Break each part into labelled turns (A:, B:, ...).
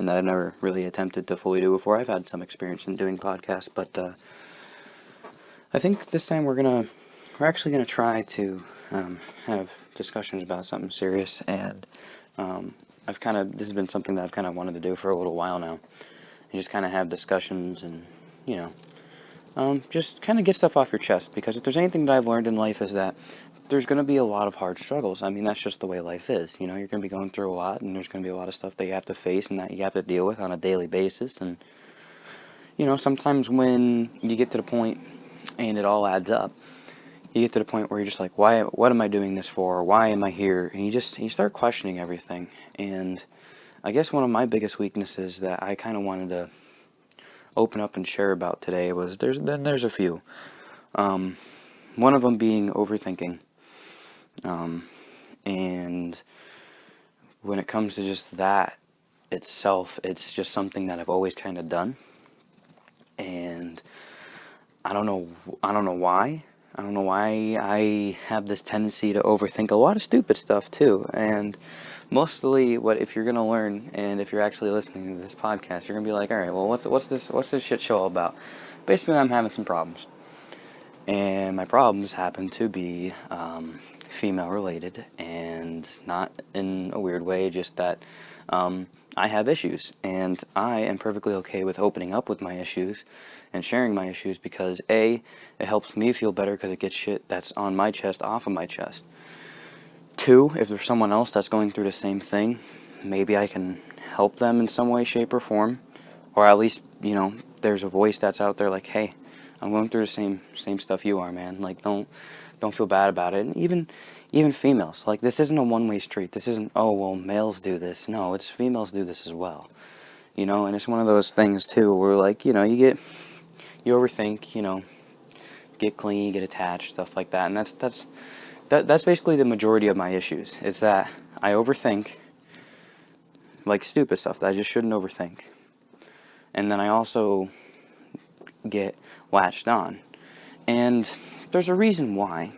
A: something that I've never really attempted to fully do before. I've had some experience in doing podcasts, but I think this time we're actually gonna try to have discussions about something serious, and this has been something that I've kind of wanted to do for a little while now. And just kind of have discussions and, you just kind of get stuff off your chest, because if there's anything that I've learned in life is that there's going to be a lot of hard struggles. I mean, that's just the way life is. You're going to be going through a lot, and there's going to be a lot of stuff that you have to face and that you have to deal with on a daily basis. And, sometimes when you get to the point and it all adds up, you get to the point where you're just like, what am I doing this for? Why am I here? And you start questioning everything. And I guess one of my biggest weaknesses that I kind of wanted to open up and share about today was there's a few. One of them being overthinking. And when it comes to just that itself, it's just something that I've always kind of done. And I don't know why. I don't know why I have this tendency to overthink a lot of stupid stuff too. And mostly, if you're gonna learn, and if you're actually listening to this podcast, you're gonna be like, all right, well, what's this shit show all about? Basically, I'm having some problems, and my problems happen to be female related, and not in a weird way, just that I have issues, and I am perfectly okay with opening up with my issues and sharing my issues, because A, it helps me feel better because it gets shit that's on my chest off of my chest. Two, if there's someone else that's going through the same thing, maybe I can help them in some way, shape, or form, or at least, there's a voice that's out there like, hey, I'm going through the same stuff you are, man. Like, don't feel bad about it. And even females, like, this isn't a one-way street. This isn't, oh, well, males do this. No, it's females do this as well. And it's one of those things too where, like, you overthink, get clingy, get attached, stuff like that. And that's basically the majority of my issues. It's that I overthink, like, stupid stuff that I just shouldn't overthink. And then I also get latched on. And there's a reason why.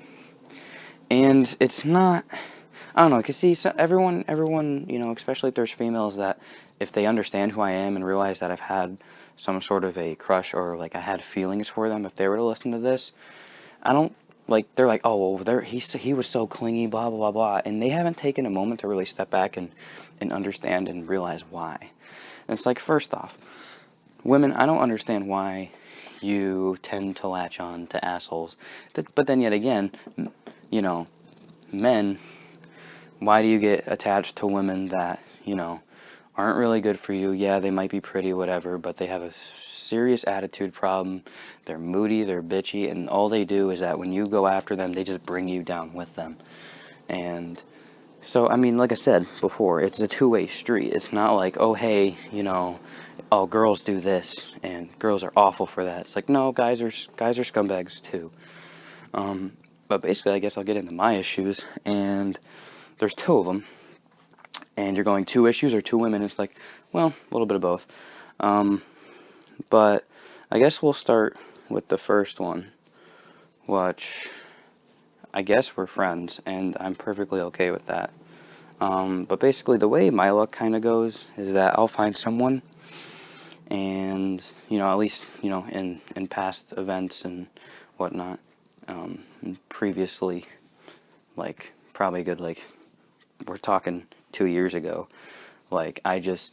A: And it's not, I don't know, because see, so everyone, especially if there's females that, if they understand who I am and realize that I've had some sort of a crush, or, like, I had feelings for them, if they were to listen to this, they're like, oh, well, he was so clingy, blah, blah, blah, blah, and they haven't taken a moment to really step back and understand and realize why. And it's like, first off, women, I don't understand why you tend to latch on to assholes. But then yet again, men, why do you get attached to women that, aren't really good for you? Yeah, they might be pretty, whatever, but they have a serious attitude problem. They're moody, they're bitchy, and all they do is that when you go after them, they just bring you down with them. And so, I mean, like I said before, it's a two-way street. It's not like, oh, hey, oh, girls do this, and girls are awful for that. It's like, no, guys are scumbags too. But basically, I guess I'll get into my issues, and there's two of them. And you're going 2 issues or 2 women. It's like, well, a little bit of both. But I guess we'll start with the first one, which I guess we're friends, and I'm perfectly okay with that. But basically, the way my luck kind of goes is that I'll find someone, and, at least, in past events and whatnot, previously, like, probably good, like, we're talking 2 years ago, like, I just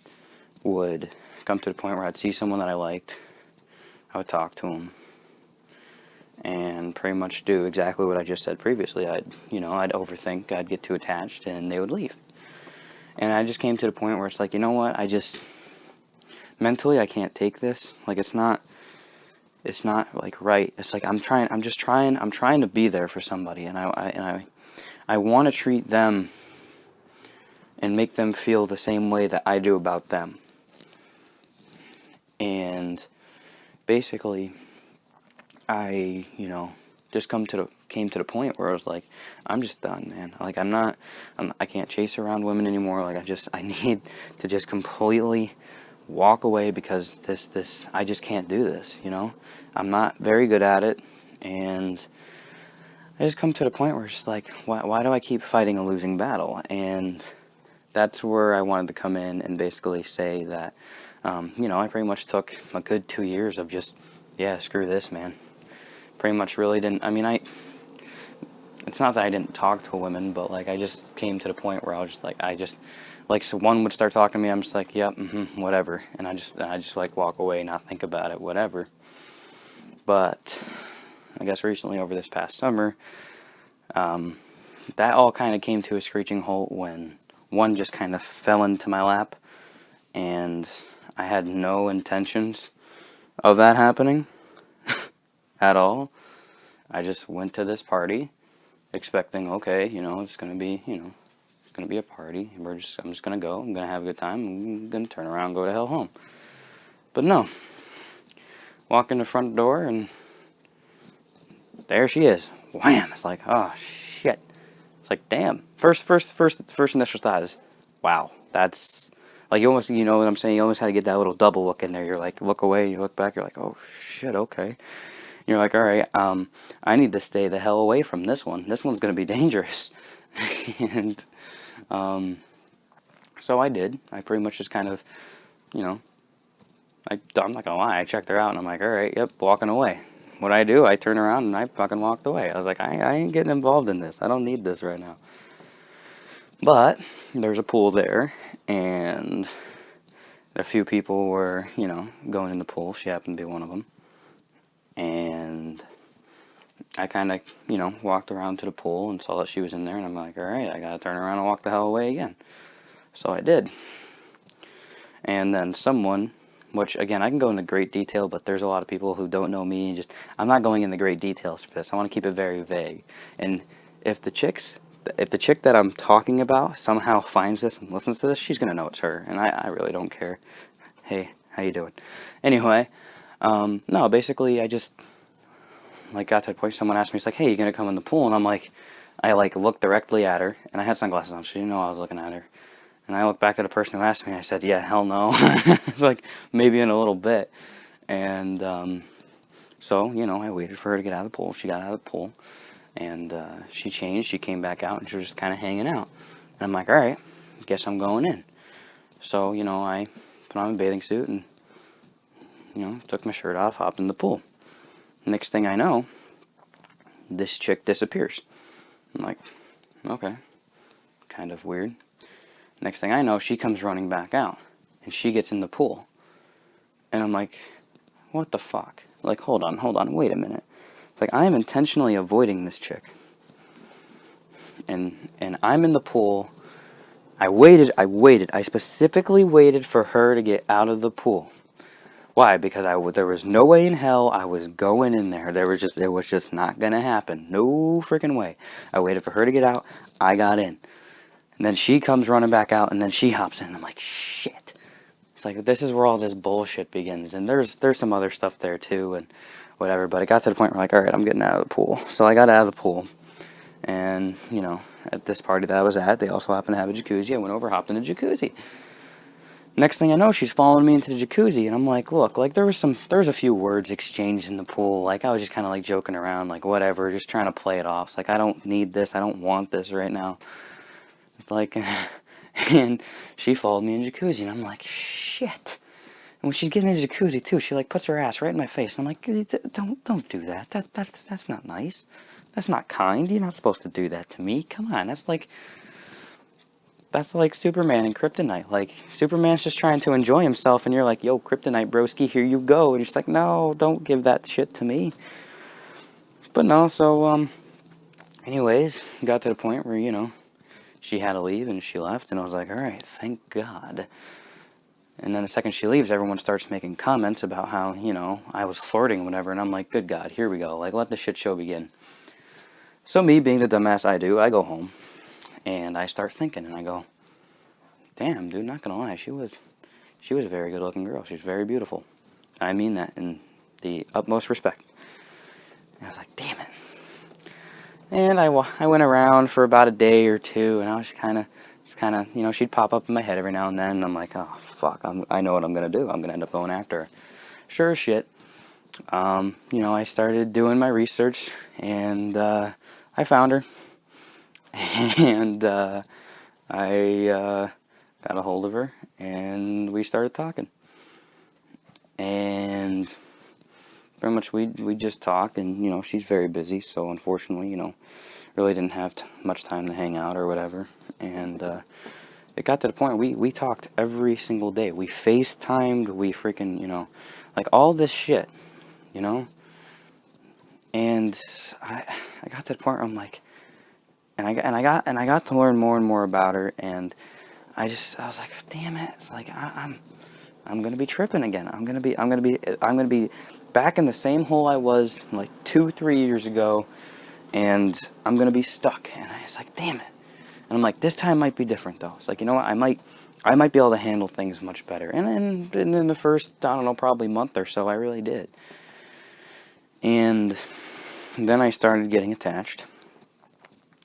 A: would come to the point where I'd see someone that I liked, I would talk to them, and pretty much do exactly what I just said previously. I'd overthink, I'd get too attached, and they would leave. And I just came to the point where it's like, you know what, mentally, I can't take this. Like, it's not, like, right. It's like, I'm trying to be there for somebody, and I want to treat them and make them feel the same way that I do about them. And basically, I, just came to the point where I was like, I'm just done, man. Like, I can't chase around women anymore. Like, I need to just completely walk away, because I just can't do this, I'm not very good at it, and I just come to the point where it's like, why do I keep fighting a losing battle? And that's where I wanted to come in and basically say that, you know, I pretty much took a good 2 years of just, yeah, screw this, man. Pretty much really didn't, I mean, it's not that I didn't talk to women, but, like, I just came to the point where I was just, like, so one would start talking to me, I'm just like, yep, whatever, and I just, like, walk away, not think about it, whatever. But I guess recently, over this past summer, that all kind of came to a screeching halt when one just kind of fell into my lap, and I had no intentions of that happening at all. I just went to this party expecting, okay, you know, it's gonna be, you know, it's gonna be a party. I'm just gonna go. I'm gonna have a good time. I'm gonna turn around, and go to hell home. But no, walk in the front door, and there she is. Wham! It's like, oh shit. It's like, damn. First initial thought is, wow. That's like, you almost, you know what I'm saying. You almost had to get that little double look in there. You're like, look away. You look back. You're like, oh shit. Okay. You're like, all right. I need to stay the hell away from this one. This one's gonna be dangerous. And so I did. I pretty much just kind of, you know, I'm not gonna lie. I checked her out, and I'm like, all right, yep, walking away. What I do, I turn around and I fucking walked away. I was like, I ain't getting involved in this. I don't need this right now. But there's a pool there, and a few people were, you know, going in the pool. She happened to be one of them. And I kind of, you know, walked around to the pool and saw that she was in there, and I'm like, all right, I gotta turn around and walk the hell away again. So I did. And then someone, which again, I can go into great detail, but there's a lot of people who don't know me, and just, I'm not going into great details for this. I want to keep it very vague. And if the chick that I'm talking about somehow finds this and listens to this, she's gonna know it's her, and I really don't care. Hey, how you doing? Anyway, no, basically I just, like, got to the point, someone asked me, it's like, hey, you gonna come in the pool? And I'm like, I, like, looked directly at her, and I had sunglasses on, so she didn't know I was looking at her. And I looked back at the person who asked me, and I said, yeah, hell no. It's like, maybe in a little bit. And so, you know, I waited for her to get out of the pool. She got out of the pool, and she changed. She came back out, and she was just kind of hanging out. And I'm like, all right, guess I'm going in. So, you know, I put on a bathing suit and, you know, took my shirt off, hopped in the pool. Next thing I know, this chick disappears. I'm like, okay, kind of weird. Next thing I know, she comes running back out, and she gets in the pool. And I'm like, what the fuck? Like, hold on, wait a minute. It's like, I am intentionally avoiding this chick. And I'm in the pool. I waited. I specifically waited for her to get out of the pool. Why? Because there was no way in hell I was going in there. It was just not gonna happen. No freaking way. I waited for her to get out. I got in. And then she comes running back out, and then she hops in. I'm like, shit. It's like, this is where all this bullshit begins. And there's some other stuff there too, and whatever. But it got to the point where, like, all right, I'm getting out of the pool. So I got out of the pool. And, you know, at this party that I was at, they also happened to have a jacuzzi. I went over, hopped in the jacuzzi. Next thing I know, she's following me into the jacuzzi, and I'm like, look, like, there was a few words exchanged in the pool. Like, I was just kind of, like, joking around, like, whatever, just trying to play it off. It's like, I don't need this. I don't want this right now. It's like, and she followed me in the jacuzzi, and I'm like, shit. And when she's getting in the jacuzzi too, she, like, puts her ass right in my face, and I'm like, don't do that. That's not nice. That's not kind. You're not supposed to do that to me. Come on, that's like Superman and Kryptonite. Like, Superman's just trying to enjoy himself, and you're like, yo, Kryptonite broski, here you go. And you're just like, no, don't give that shit to me. But no, so anyways, got to the point where, you know, she had to leave, and she left, and I was like, all right, thank God. And then the second she leaves, everyone starts making comments about how, you know, I was flirting and whatever, and I'm like, good God, here we go. Like, let the shit show begin. So me, being the dumbass I do, I go home, and I start thinking, and I go, damn, dude, not gonna lie, she was a very good-looking girl. She was very beautiful. I mean that in the utmost respect. And I was like, damn it. And I went around for about a day or two, and I was kind of, you know, she'd pop up in my head every now and then, and I'm like, oh, fuck, I know what I'm going to do. I'm going to end up going after her. Sure as shit. You know, I started doing my research, and I found her. And I got a hold of her, and we started talking. And pretty much we just talked, and she's very busy, so unfortunately, really didn't have much time to hang out or whatever. And it got to the point we talked every single day. We FaceTimed, we freaking, like all this shit, you know. And I got to the point where I'm like, and I got to learn more and more about her, and I was like, damn it, it's like I'm gonna be tripping again. I'm gonna be back in the same hole I was like 2-3 years ago, and I'm gonna be stuck. And I was like, damn it. And I'm like, this time might be different though. It's like, you know what, I might be able to handle things much better. And in the first, I don't know, probably month or so, I really did. And then I started getting attached,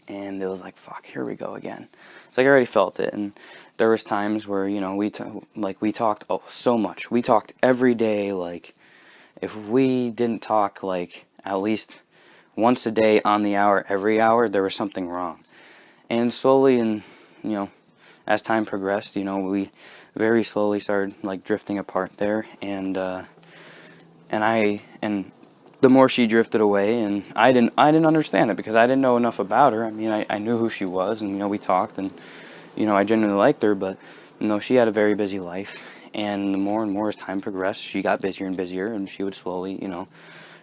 A: and it was like, fuck, here we go again. It's like I already felt it, and there was times where we talked so much. We talked every day. Like if we didn't talk like at least once a day on the hour, every hour, there was something wrong. And slowly, and as time progressed, we very slowly started like drifting apart there, and the more she drifted away, and I didn't understand it because I didn't know enough about her. I mean, I knew who she was, and we talked, and I genuinely liked her, but she had a very busy life, and the more and more as time progressed, she got busier and busier, and she would slowly,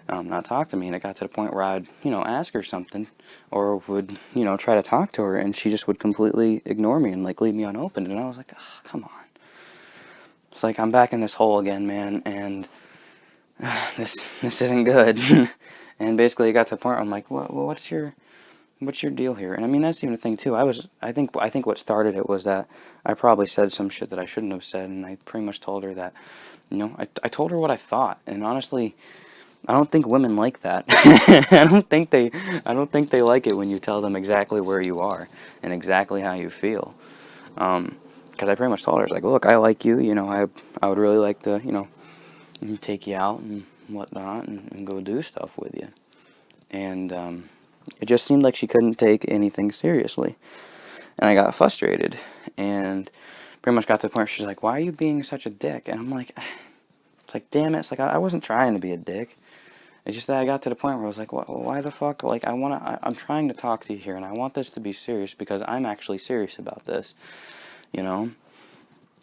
A: not talk to me, and it got to the point where I'd, ask her something, or would, try to talk to her, and she just would completely ignore me and like leave me unopened, and I was like, oh, come on. It's like I'm back in this hole again, man, and this isn't good. And basically, it got to the point where I'm like, what's your deal here? And I mean, that's even a thing too. I think what started it was that I probably said some shit that I shouldn't have said, and I pretty much told her that, I told her what I thought, and honestly, I don't think women like that. I don't think they like it when you tell them exactly where you are and exactly how you feel. Because I pretty much told her, like, look, I like you. I would really like to, take you out and whatnot, and go do stuff with you. And it just seemed like she couldn't take anything seriously, and I got frustrated, and pretty much got to the point where she's like, why are you being such a dick? And I'm like, it's like, damn it, it's like I wasn't trying to be a dick. It's just that I got to the point where I was like, why the fuck? Like, I'm trying to talk to you here, and I want this to be serious because I'm actually serious about this,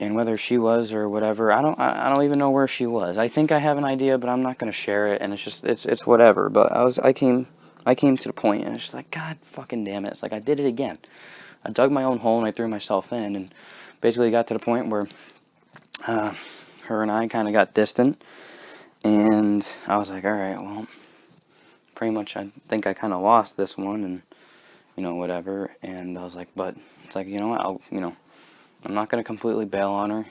A: And whether she was or whatever, I don't even know where she was. I think I have an idea, but I'm not gonna share it, and it's whatever. But I came to the point, and it's just like, God fucking damn it! It's like I did it again. I dug my own hole and I threw myself in, and basically got to the point where her and I kind of got distant, and I was like, all right, well, pretty much I think I kind of lost this one, and whatever. And I was like, but it's like, you know what, I'm not gonna completely bail on her.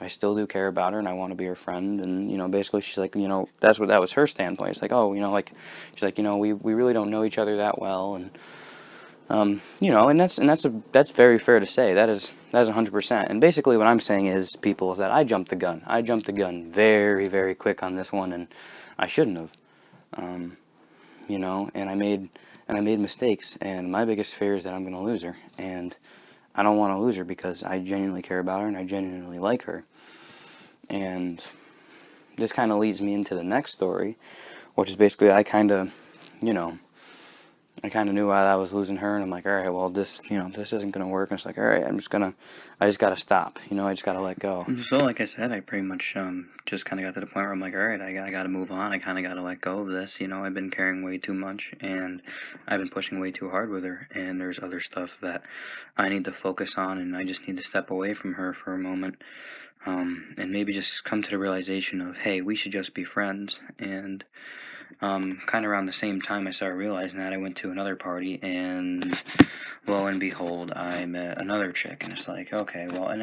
A: I still do care about her, and I want to be her friend. And basically, she's like, that was her standpoint. It's like, oh, like, she's like, we really don't know each other that well, and and that's very fair to say. That is 100%. And basically, what I'm saying is, people, is that I jumped the gun. I jumped the gun very, very quick on this one, and I shouldn't have. And I made mistakes, and my biggest fear is that I'm gonna lose her, and I don't want to lose her because I genuinely care about her and I genuinely like her. And this kind of leads me into the next story, which is basically I kind of knew while I was losing her, and I'm like, all right, well, this isn't going to work. And it's like, all right, I just got to stop. I just got to let go. So, like I said, I pretty much just kind of got to the point where I'm like, all right, I got to move on. I kind of got to let go of this. I've been caring way too much, and I've been pushing way too hard with her, and there's other stuff that I need to focus on, and I just need to step away from her for a moment, and maybe just come to the realization of, hey, we should just be friends. And kind of around the same time I started realizing that, I went to another party, and lo and behold, I met another chick, and it's like, okay, well, and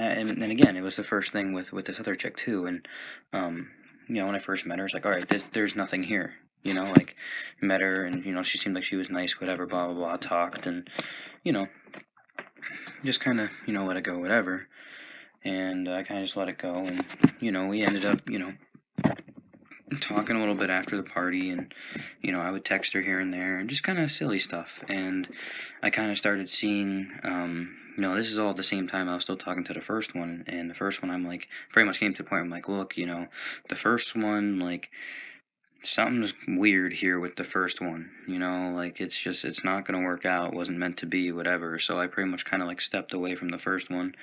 A: again, it was the first thing with this other chick too, and when I first met her, it's like, all right, there's nothing here, like, met her, and she seemed like she was nice, whatever, blah blah blah, talked, and just kind of let it go, whatever, and I kind of just let it go, and we ended up talking a little bit after the party, and I would text her here and there, and just kind of silly stuff. And I kind of started seeing, this is all at the same time I was still talking to the first one, and the first one, I'm like, pretty much came to the point where I'm like, look, the first one, like, something's weird here with the first one, like, it's not gonna work out, it wasn't meant to be, whatever. So I pretty much kind of like stepped away from the first one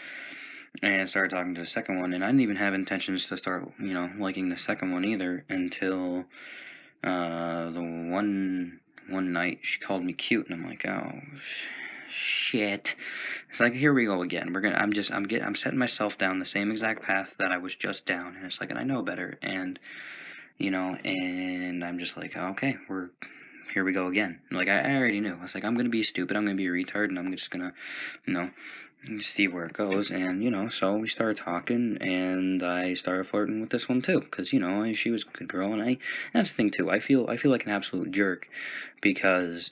A: and started talking to the second one, and I didn't even have intentions to start, liking the second one either until the one night she called me cute, and I'm like, oh shit. It's like, here we go again. I'm setting myself down the same exact path that I was just down, and it's like, and I know better, and and I'm just like, okay, here we go again. Like, I already knew. I was like, I'm gonna be stupid, I'm gonna be a retard, and I'm just gonna, you know, see where it goes. And so we started talking, and I started flirting with this one too, because she was a good girl, and that's the thing too. I feel like an absolute jerk because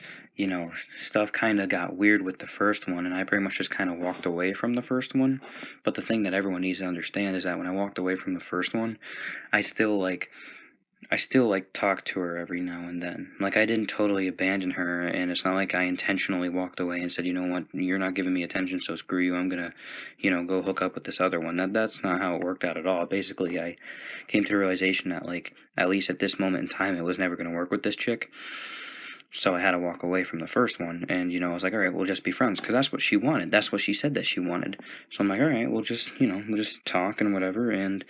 A: stuff kind of got weird with the first one, and I pretty much just kind of walked away from the first one. But the thing that everyone needs to understand is that when I walked away from the first one, I still like talk to her every now and then. Like, I didn't totally abandon her, and it's not like I intentionally walked away and said, you know what, you're not giving me attention, so screw you, I'm gonna, go hook up with this other one. That's not how it worked out at all. Basically, I came to the realization that, like, at least at this moment in time, it was never gonna work with this chick. So I had to walk away from the first one, and I was like, all right, we'll just be friends, because that's what she wanted. That's what she said that she wanted. So I'm like, all right, we'll just, we'll just talk and whatever, and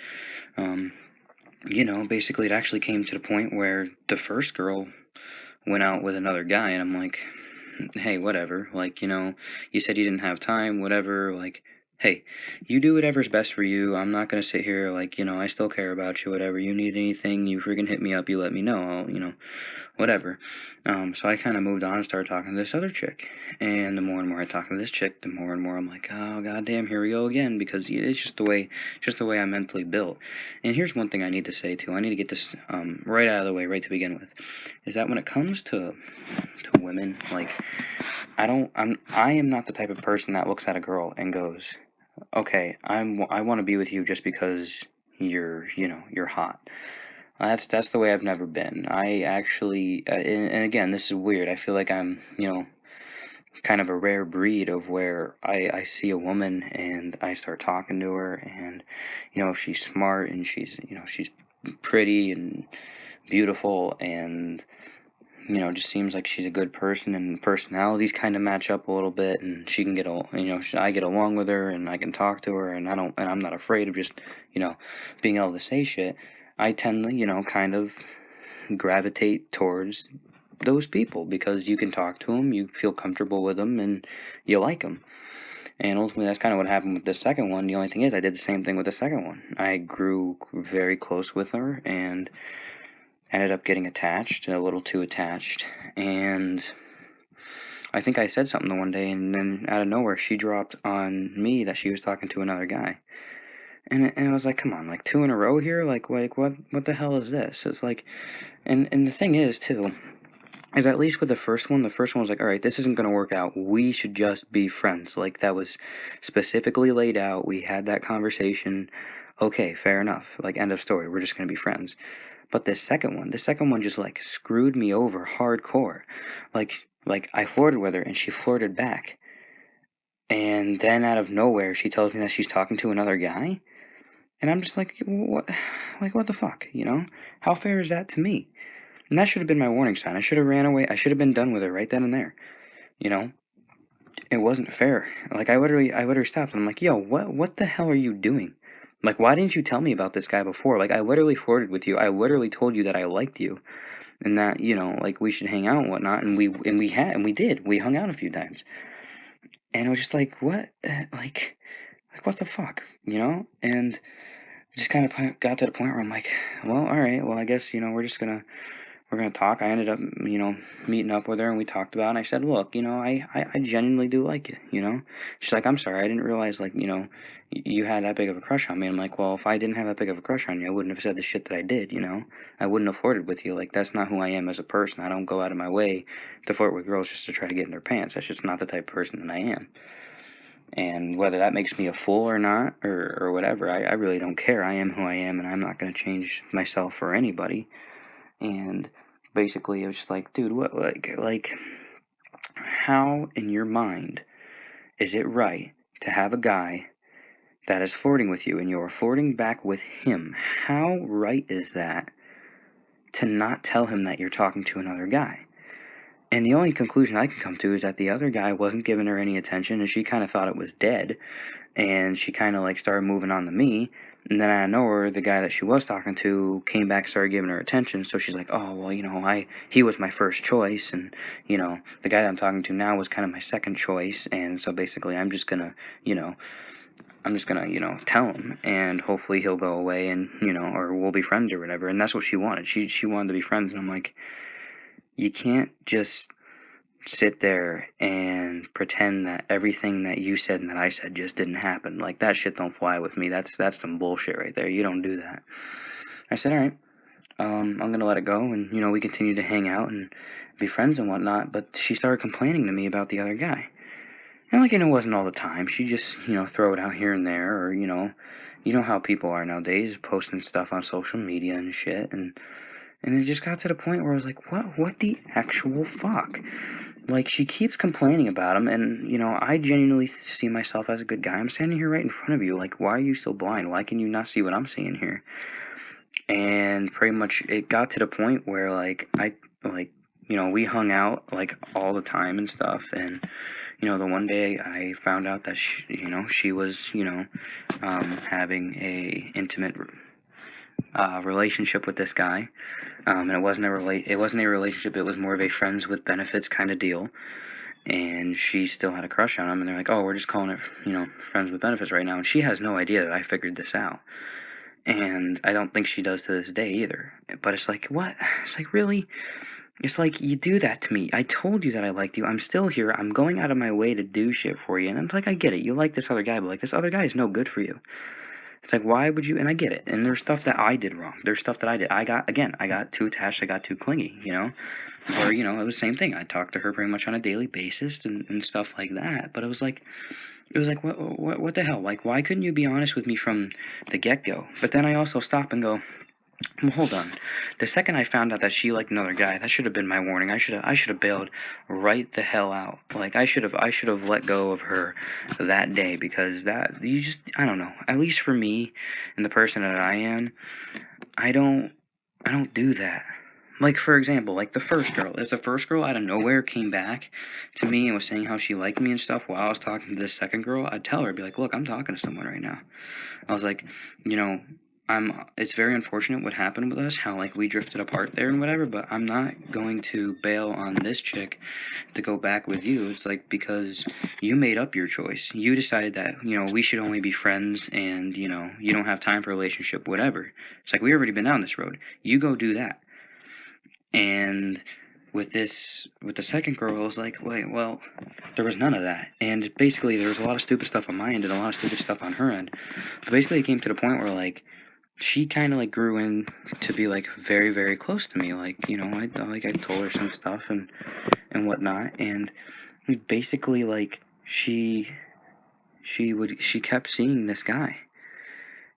A: basically it actually came to the point where the first girl went out with another guy, and I'm like, hey, whatever. Like, you said you didn't have time, whatever. Like, hey, you do whatever's best for you. I'm not going to sit here, like, I still care about you, whatever. You need anything, you freaking hit me up, you let me know. I'll, whatever. So I kind of moved on and started talking to this other chick. And the more and more I talk to this chick, the more and more I'm like, oh, goddamn, here we go again. Because it's just the way I'm mentally built. And here's one thing I need to say, too. I need to get this right out of the way, right to begin with. Is that when it comes to women, like, I am not the type of person that looks at a girl and goes, okay, I want to be with you just because you're hot. That's the way I've never been. I actually, and again, this is weird. I feel like I'm, kind of a rare breed of where I see a woman and I start talking to her, and if she's smart and she's pretty and beautiful, and just seems like she's a good person, and personalities kind of match up a little bit, and she can I get along with her, and I can talk to her, and I'm not afraid of just, being able to say shit. I tend to, kind of gravitate towards those people because you can talk to them, you feel comfortable with them, and you like them. And ultimately, that's kind of what happened with the second one. The only thing is, I did the same thing with the second one. I grew very close with her, and ended up getting attached, a little too attached, and I think I said something the one day, and then out of nowhere, she dropped on me that she was talking to another guy. And I was like, come on, like, two in a row here? Like what the hell is this? It's like, and the thing is, too, is at least with the first one was like, all right, this isn't going to work out. We should just be friends. Like, that was specifically laid out. We had that conversation. Okay, fair enough. Like, end of story. We're just going to be friends. But the second one just, like, screwed me over hardcore. Like I flirted with her, and she flirted back. And then out of nowhere, she tells me that she's talking to another guy. And I'm just like, what? Like, what the fuck, How fair is that to me? And that should have been my warning sign. I should have ran away. I should have been done with her right then and there. It wasn't fair. Like, I literally stopped, and I'm like, yo, what the hell are you doing? Like, why didn't you tell me about this guy before? Like, I literally flirted with you. I literally told you that I liked you, and that, like, we should hang out and whatnot. And we did. We hung out a few times. And it was just like, what? Like, what the fuck? And just kind of got to the point where I'm like, well, all right, well, I guess, we're gonna talk. I ended up, meeting up with her, and we talked about it, and I said, look, I genuinely do like you. She's like, I'm sorry, I didn't realize, like, you had that big of a crush on me. I'm like, well, if I didn't have that big of a crush on you, I wouldn't have said the shit that I did, I wouldn't have flirted with you. Like, that's not who I am as a person. I don't go out of my way to flirt with girls just to try to get in their pants. That's just not the type of person that I am. And whether that makes me a fool or not, or whatever, I really don't care. I am who I am, and I'm not going to change myself for anybody. And basically, it was just like, dude, what, like, how in your mind is it right to have a guy that is flirting with you and you're flirting back with him? How right is that to not tell him that you're talking to another guy? And the only conclusion I can come to is that the other guy wasn't giving her any attention, and she kind of thought it was dead, and she kind of like started moving on to me. And then out of nowhere, the guy that she was talking to came back and started giving her attention. So she's like, "Oh well, he was my first choice, and the guy that I'm talking to now was kind of my second choice. And so basically, you know, I'm just gonna, tell him, and hopefully he'll go away, and or we'll be friends or whatever." And that's what she wanted. She wanted to be friends, and I'm like, you can't just sit there and pretend that everything that you said and that I said just didn't happen. Like, that shit don't fly with me. That's some bullshit right there. You don't do that. I said, all right, I'm gonna let it go, and we continued to hang out and be friends and whatnot. But she started complaining to me about the other guy, and like, it wasn't all the time. She just throw it out here and there, or you know how people are nowadays, posting stuff on social media and shit, and it just got to the point where I was like, what the actual fuck? Like, she keeps complaining about him, and, I genuinely see myself as a good guy. I'm standing here right in front of you. Like, why are you so blind? Why can you not see what I'm seeing here? And pretty much it got to the point where, like, we hung out, like, all the time and stuff, and, the one day I found out that, she was, having a intimate relationship with this guy, and it wasn't a relationship. It was more of a friends with benefits kind of deal. And she still had a crush on him, and they're like, "Oh, we're just calling it, friends with benefits right now." And she has no idea that I figured this out, and I don't think she does to this day either. But it's like, what? It's like, really? It's like, you do that to me. I told you that I liked you. I'm still here. I'm going out of my way to do shit for you, and I'm like, I get it. You like this other guy, but like, this other guy is no good for you. It's like, why would you? And I get it. And there's stuff that I did wrong. There's stuff that I did. I got too attached. I got too clingy, Or, it was the same thing. I talked to her pretty much on a daily basis and stuff like that. But it was like, what the hell? Like, why couldn't you be honest with me from the get-go? But then I also stop and go, well, hold on. The second I found out that she liked another guy, that should have been my warning. I should have bailed right the hell out. Like, I should have let go of her that day, because I don't know. At least for me and the person that I am, I don't do that. Like, for example, like the first girl. If the first girl out of nowhere came back to me and was saying how she liked me and stuff while I was talking to this second girl, I'd tell her, I'd be like, look, I'm talking to someone right now. I was like, it's very unfortunate what happened with us, how like we drifted apart there and whatever, but I'm not going to bail on this chick to go back with you. It's like, because you made up your choice. You decided that, we should only be friends, and, you don't have time for a relationship, whatever. It's like, we already been down this road. You go do that. And with the second girl, I was like, wait, well, there was none of that. And basically, there was a lot of stupid stuff on my end and a lot of stupid stuff on her end. But basically, it came to the point where, like, she kind of like grew in to be like very, very close to me. Like, I told her some stuff and whatnot, and basically, like, she kept seeing this guy,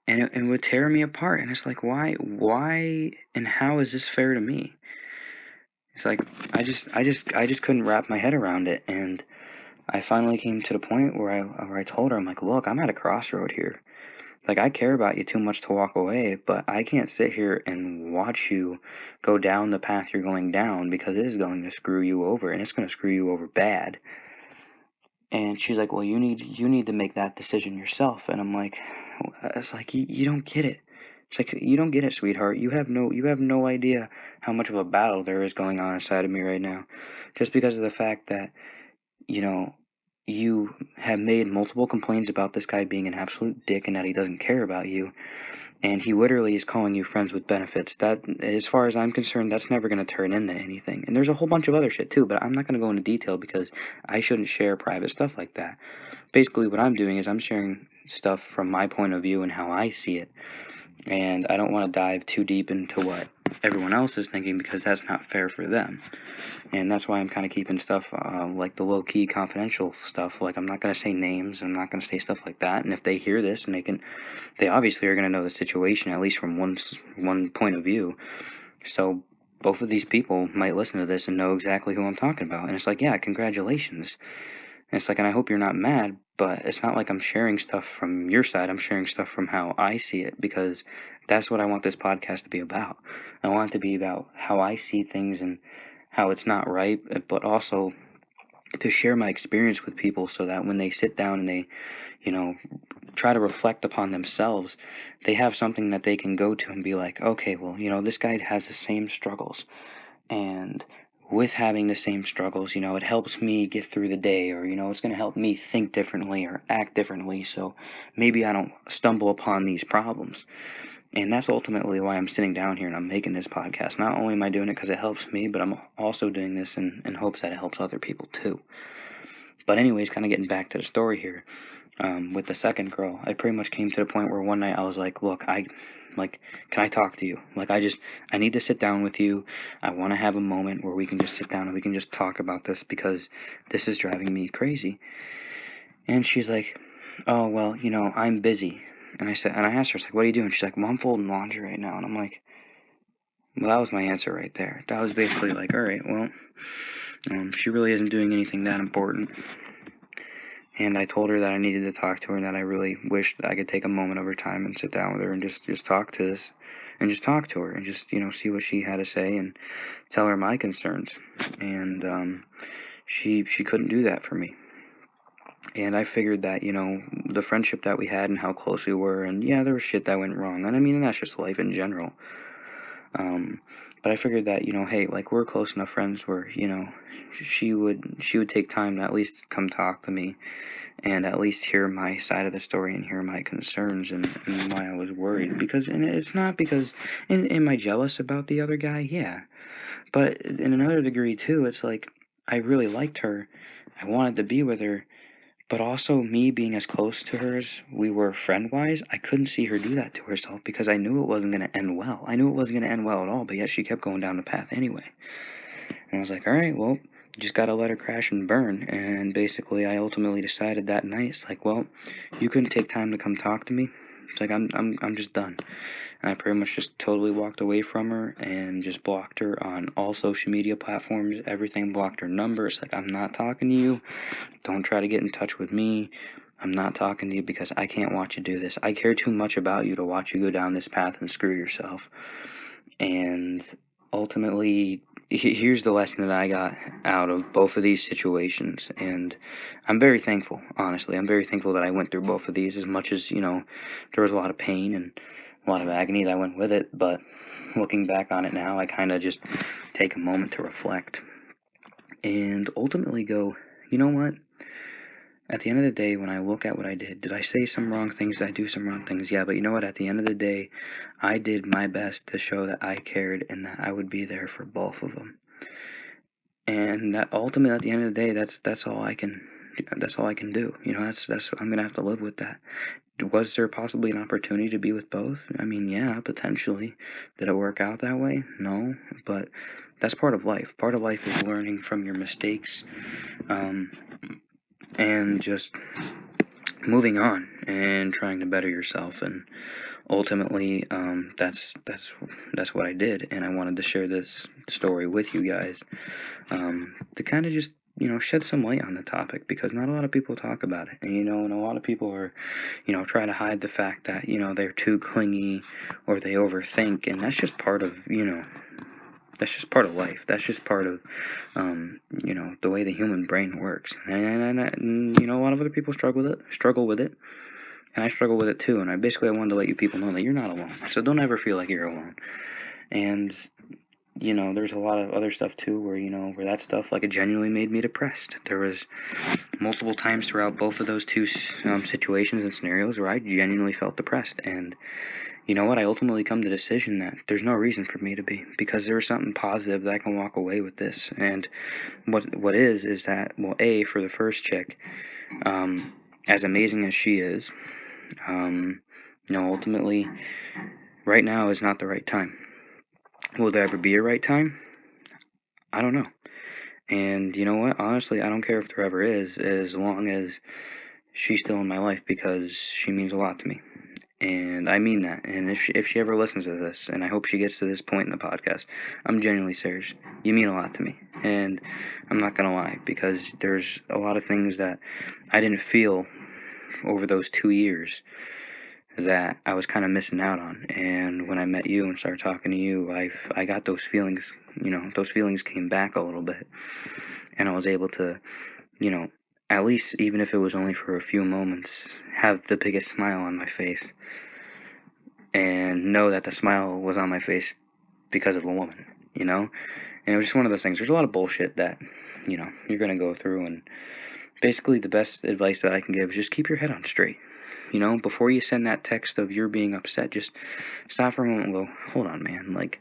A: and it would tear me apart. And it's like, why, and how is this fair to me? It's like, I just couldn't wrap my head around it. And I finally came to the point where I told her, I'm like, look, I'm at a crossroad here. Like, I care about you too much to walk away, but I can't sit here and watch you go down the path you're going down, because it is going to screw you over, and it's going to screw you over bad. And she's like, well, you need to make that decision yourself. And I'm like, it's like, you don't get it. It's like, you don't get it, sweetheart. You have no idea how much of a battle there is going on inside of me right now, just because of the fact that, you have made multiple complaints about this guy being an absolute dick and that he doesn't care about you, and he literally is calling you friends with benefits. That, as far as I'm concerned, that's never going to turn into anything. And there's a whole bunch of other shit too, but I'm not going to go into detail because I shouldn't share private stuff like that. Basically, what I'm doing is I'm sharing stuff from my point of view and how I see it. And I don't want to dive too deep into what everyone else is thinking, because that's not fair for them. And that's why I'm kind of keeping stuff like the low-key confidential stuff. Like, I'm not going to say names, I'm not going to say stuff like that. And if they hear this, and they obviously are going to know the situation, at least from one point of view. So both of these people might listen to this and know exactly who I'm talking about. And it's like, yeah, congratulations. And it's like, and I hope you're not mad, but it's not like I'm sharing stuff from your side. I'm sharing stuff from how I see it, because that's what I want this podcast to be about. I want it to be about how I see things and how it's not right, but also to share my experience with people, so that when they sit down and they, you know, try to reflect upon themselves, they have something that they can go to and be like, okay, well, this guy has the same struggles. And with having the same struggles, it helps me get through the day, or, it's going to help me think differently or act differently. So maybe I don't stumble upon these problems. And that's ultimately why I'm sitting down here and I'm making this podcast. Not only am I doing it because it helps me, but I'm also doing this in hopes that it helps other people too. But anyways, kind of getting back to the story here, with the second girl, I pretty much came to the point where one night I was like, look, can I talk to you? Like, I need to sit down with you. I want to have a moment where we can just sit down and we can just talk about this, because this is driving me crazy. And she's like, oh, well, I'm busy. And I asked her, like, what are you doing? She's like, well, I'm folding laundry right now. And I'm like, well, that was my answer right there. That was basically like, all right, well, she really isn't doing anything that important. And I told her that I needed to talk to her, and that I really wished that I could take a moment of her time and sit down with her and just talk to this, and just talk to her, and just, see what she had to say and tell her my concerns. And she couldn't do that for me. And I figured that, the friendship that we had and how close we were, and yeah, there was shit that went wrong. And I mean, that's just life in general. But I figured that, hey, like, we're close enough friends where, she would take time to at least come talk to me, and at least hear my side of the story and hear my concerns, and why I was worried. Because, and it's not because, am I jealous about the other guy? Yeah. But in another degree too, it's like, I really liked her. I wanted to be with her. But also, me being as close to her as we were friend-wise, I couldn't see her do that to herself, because I knew it wasn't going to end well. I knew it wasn't going to end well at all, but yet she kept going down the path anyway. And I was like, all right, well, just got to let her crash and burn. And basically, I ultimately decided that night, it's like, well, you couldn't take time to come talk to me. It's like, I'm just done. And I pretty much just totally walked away from her and just blocked her on all social media platforms. Everything, blocked her number. It's like, I'm not talking to you. Don't try to get in touch with me. I'm not talking to you because I can't watch you do this. I care too much about you to watch you go down this path and screw yourself. And ultimately, here's the lesson that I got out of both of these situations. And I'm very thankful, honestly. I'm very thankful that I went through both of these, as much as, there was a lot of pain and a lot of agony that went with it. But looking back on it now, I kind of just take a moment to reflect and ultimately go, you know what? At the end of the day, when I look at what I did I say some wrong things? Did I do some wrong things? Yeah, but you know what? At the end of the day, I did my best to show that I cared and that I would be there for both of them. And that ultimately, at the end of the day, that's all I can do. That's I'm gonna have to live with that. Was there possibly an opportunity to be with both? I mean, yeah, potentially. Did it work out that way? No, but that's part of life. Part of life is learning from your mistakes, and just moving on and trying to better yourself. And ultimately, that's what I did, and I wanted to share this story with you guys, to kind of just shed some light on the topic, because not a lot of people talk about it. And a lot of people are try to hide the fact that they're too clingy or they overthink, and that's just part of that's just part of life. That's just part of, the way the human brain works. And a lot of other people struggle with it, and I struggle with it too. And I wanted to let you people know that you're not alone. So don't ever feel like you're alone. And there's a lot of other stuff too, where that stuff, like, it genuinely made me depressed. There was multiple times throughout both of those two situations and scenarios where I genuinely felt depressed. And you know what? I ultimately come to the decision that there's no reason for me to be, because there was something positive that I can walk away with this. And what is that, well, for the first chick, as amazing as she is, ultimately, right now is not the right time. Will there ever be a right time? I don't know. And you know what? Honestly, I don't care if there ever is, as long as she's still in my life, because she means a lot to me. And I mean that. And if she ever listens to this, and I hope she gets to this point in the podcast, I'm genuinely serious. You mean a lot to me. And I'm not going to lie, because there's a lot of things that I didn't feel over those 2 years that I was kind of missing out on. And when I met you and started talking to you, I got those feelings, those feelings came back a little bit. And I was able to, at least, even if it was only for a few moments, have the biggest smile on my face. And know that the smile was on my face because of a woman, And it was just one of those things. There's a lot of bullshit that, you're going to go through. And basically, the best advice that I can give is just keep your head on straight. Before you send that text of you're being upset, just stop for a moment and go, hold on, man. Like,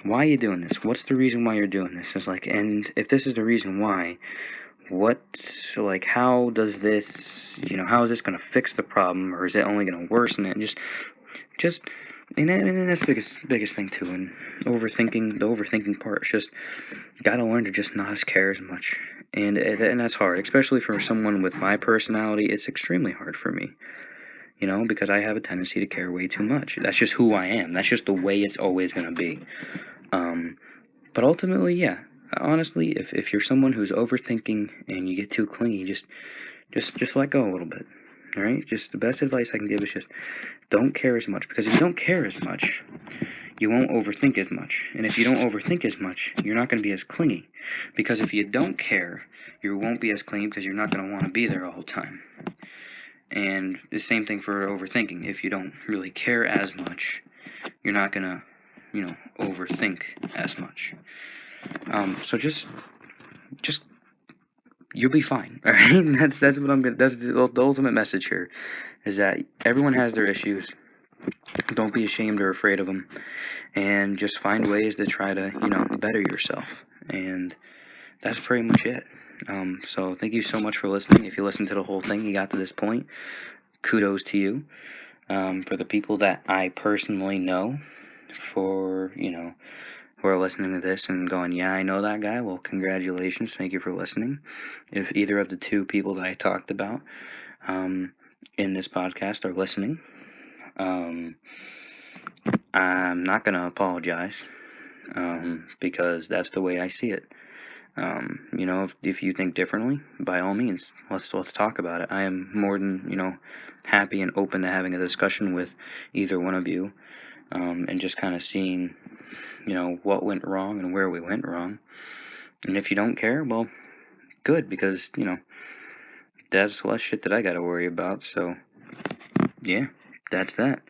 A: why are you doing this? What's the reason why you're doing this? It's like, and if this is the reason why, how does this, how is this going to fix the problem, or is it only going to worsen it? And just, and that's the biggest thing too. And the overthinking part is just, gotta learn to just not care as much. And that's hard, especially for someone with my personality. It's extremely hard for me. Because I have a tendency to care way too much. That's just who I am. That's just the way it's always going to be. But ultimately, yeah. Honestly, if you're someone who's overthinking and you get too clingy, just let go a little bit. All right? Just the best advice I can give is just don't care as much. Because if you don't care as much, you won't overthink as much. And if you don't overthink as much, you're not going to be as clingy. Because if you don't care, you won't be as clingy because you're not going to want to be there all the time. And the same thing for overthinking. If you don't really care as much, you're not gonna, overthink as much. So just you'll be fine. All right. That's what I'm gonna. That's the ultimate message here, is that everyone has their issues. Don't be ashamed or afraid of them, and just find ways to try to, better yourself. And that's pretty much it. So thank you so much for listening. If you listened to the whole thing, you got to this point, kudos to you. For the people that I personally know, who are listening to this and going, yeah, I know that guy, well, congratulations. Thank you for listening. If either of the two people that I talked about in this podcast are listening, I'm not going to apologize because that's the way I see it. If you think differently, by all means, let's talk about it. I am more than, happy and open to having a discussion with either one of you, and just kind of seeing, what went wrong and where we went wrong. And if you don't care, well, good, because, that's less shit that I got to worry about. So, yeah, that's that.